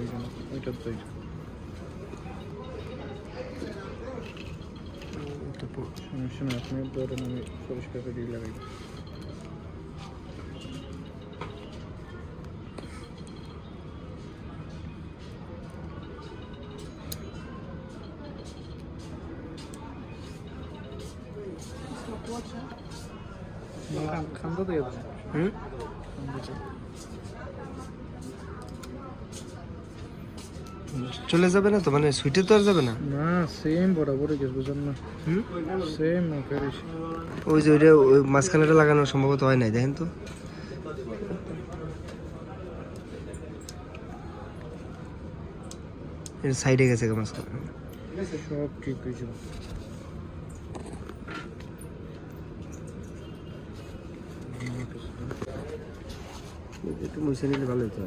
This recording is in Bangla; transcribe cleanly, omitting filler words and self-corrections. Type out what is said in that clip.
ওইখানে ওইটার তো সমস্যা না, আপনি ধরেন আমি পরিষ্কার করে দিয়ে লাগাই। খান্দা দিয়ে চলে যাবে না তো, মানে সুইটে তো আর যাবে না? না, সেম বরাবরই গেছে, বুঝেন না? Same Ferris. ওই যে ওইটা ওই মাঝখানেটা লাগানো সম্ভবত হয় নাই, দেখেন তো। সাইডে গেছে মাঝখানে। সব ঠিক হয়ে যাবে। একটু মুছে নিলে ভালো হতো।